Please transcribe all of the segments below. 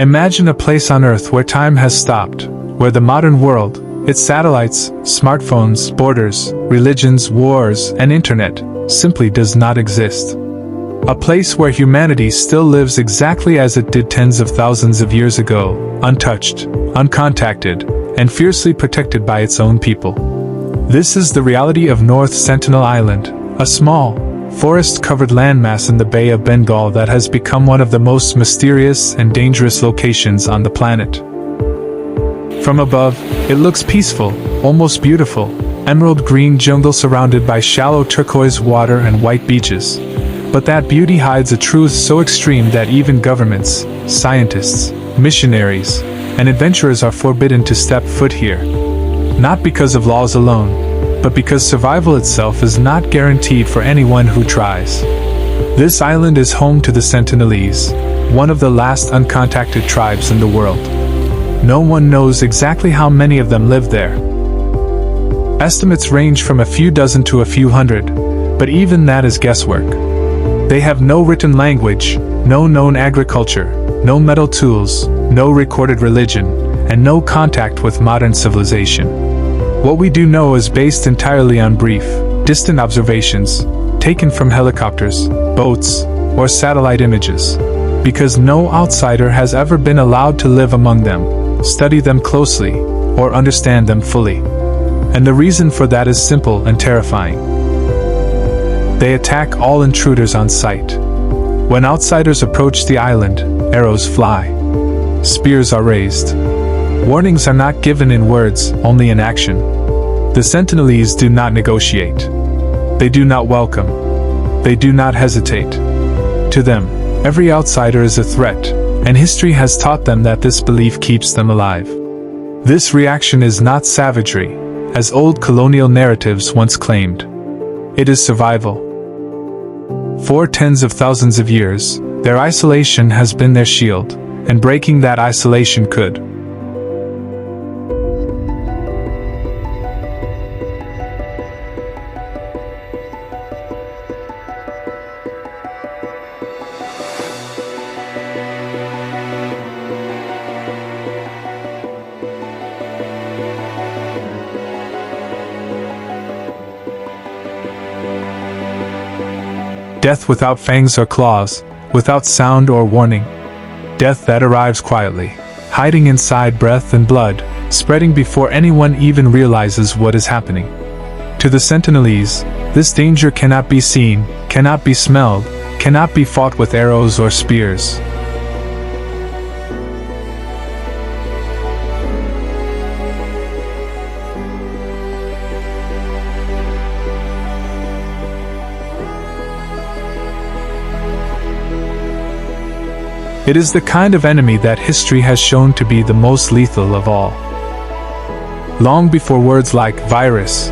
Imagine a place on Earth where time has stopped, where the modern world, its satellites, smartphones, borders, religions, wars, and internet, simply does not exist. A place where humanity still lives exactly as it did tens of thousands of years ago, untouched, uncontacted, and fiercely protected by its own people. This is the reality of North Sentinel Island, a small, forest-covered landmass in the Bay of Bengal that has become one of the most mysterious and dangerous locations on the planet. From above, it looks peaceful, almost beautiful, emerald green jungle surrounded by shallow turquoise water and white beaches. But that beauty hides a truth so extreme that even governments, scientists, missionaries, and adventurers are forbidden to step foot here. Not because of laws alone, but because survival itself is not guaranteed for anyone who tries. This island is home to the Sentinelese, one of the last uncontacted tribes in the world. No one knows exactly how many of them live there. Estimates range from a few dozen to a few hundred, but even that is guesswork. They have no written language, no known agriculture, no metal tools, no recorded religion, and no contact with modern civilization. What we do know is based entirely on brief, distant observations, taken from helicopters, boats, or satellite images. Because no outsider has ever been allowed to live among them, study them closely, or understand them fully. And the reason for that is simple and terrifying. They attack all intruders on sight. When outsiders approach the island, arrows fly. Spears are raised. Warnings are not given in words, only in action. The Sentinelese do not negotiate. They do not welcome. They do not hesitate. To them, every outsider is a threat, and history has taught them that this belief keeps them alive. This reaction is not savagery, as old colonial narratives once claimed. It is survival. For tens of thousands of years, their isolation has been their shield, and breaking that isolation could. Death without fangs or claws, without sound or warning. Death that arrives quietly, hiding inside breath and blood, spreading before anyone even realizes what is happening. To the Sentinelese, this danger cannot be seen, cannot be smelled, cannot be fought with arrows or spears. It is the kind of enemy that history has shown to be the most lethal of all. Long before words like virus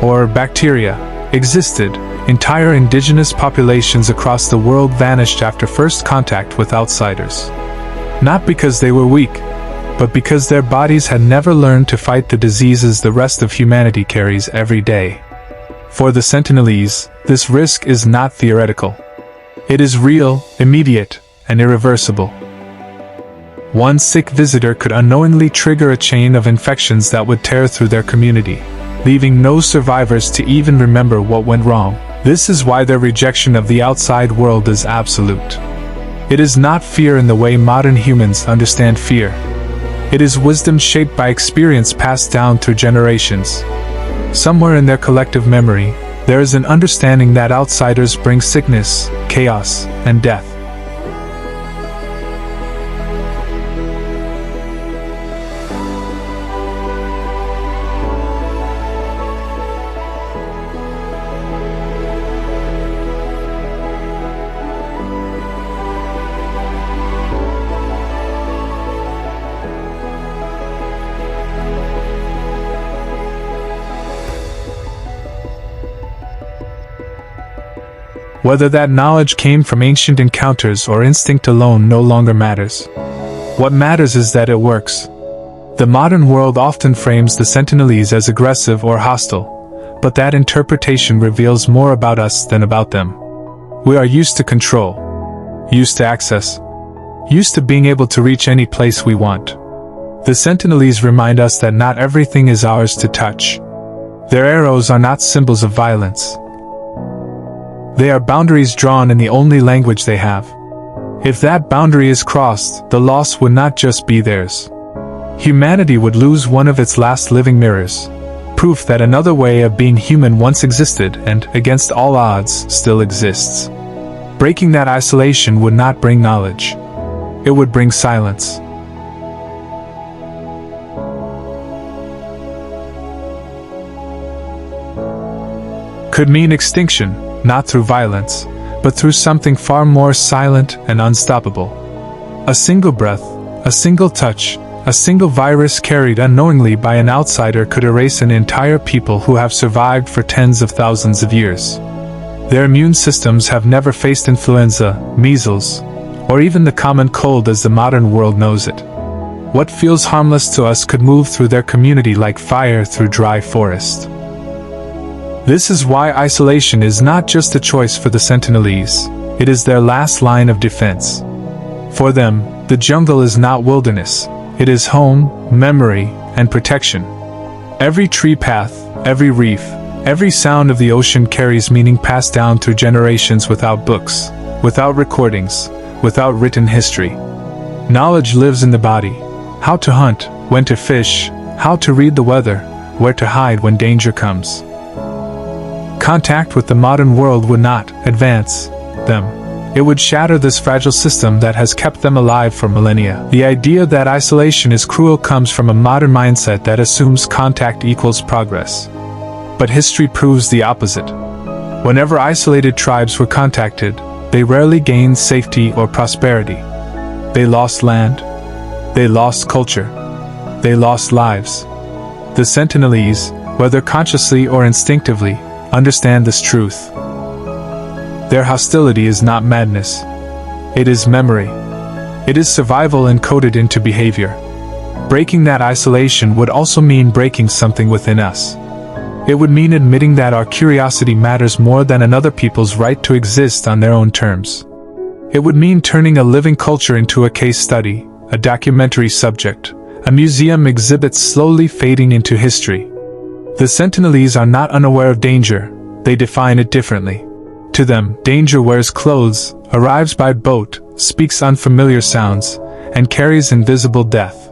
or bacteria existed, entire indigenous populations across the world vanished after first contact with outsiders. Not because they were weak, but because their bodies had never learned to fight the diseases the rest of humanity carries every day. For the Sentinelese, this risk is not theoretical. It is real, immediate, and irreversible. One sick visitor could unknowingly trigger a chain of infections that would tear through their community, leaving no survivors to even remember what went wrong. This is why their rejection of the outside world is absolute. It is not fear in the way modern humans understand fear. It is wisdom shaped by experience passed down through generations. Somewhere in their collective memory, there is an understanding that outsiders bring sickness, chaos, and death. Whether that knowledge came from ancient encounters or instinct alone no longer matters. What matters is that it works. The modern world often frames the Sentinelese as aggressive or hostile, but that interpretation reveals more about us than about them. We are used to control, used to access, used to being able to reach any place we want. The Sentinelese remind us that not everything is ours to touch. Their arrows are not symbols of violence. They are boundaries drawn in the only language they have. If that boundary is crossed, the loss would not just be theirs. Humanity would lose one of its last living mirrors. Proof that another way of being human once existed and, against all odds, still exists. Breaking that isolation would not bring knowledge. It would bring silence. Could mean extinction, not through violence, but through something far more silent and unstoppable. A single breath, a single touch, a single virus carried unknowingly by an outsider could erase an entire people who have survived for tens of thousands of years. Their immune systems have never faced influenza, measles, or even the common cold as the modern world knows it. What feels harmless to us could move through their community like fire through dry forest. This is why isolation is not just a choice for the Sentinelese, it is their last line of defense. For them, the jungle is not wilderness, it is home, memory, and protection. Every tree path, every reef, every sound of the ocean carries meaning passed down through generations without books, without recordings, without written history. Knowledge lives in the body. How to hunt, when to fish, how to read the weather, where to hide when danger comes. Contact with the modern world would not advance them. It would shatter this fragile system that has kept them alive for millennia. The idea that isolation is cruel comes from a modern mindset that assumes contact equals progress. But history proves the opposite. Whenever isolated tribes were contacted, they rarely gained safety or prosperity. They lost land. They lost culture. They lost lives. The Sentinelese, whether consciously or instinctively, understand this truth. Their hostility is not madness. It is memory. It is survival encoded into behavior. Breaking that isolation would also mean breaking something within us. It would mean admitting that our curiosity matters more than another people's right to exist on their own terms. It would mean turning a living culture into a case study, a documentary subject, a museum exhibit slowly fading into history. The Sentinelese are not unaware of danger, they define it differently. To them, danger wears clothes, arrives by boat, speaks unfamiliar sounds, and carries invisible death.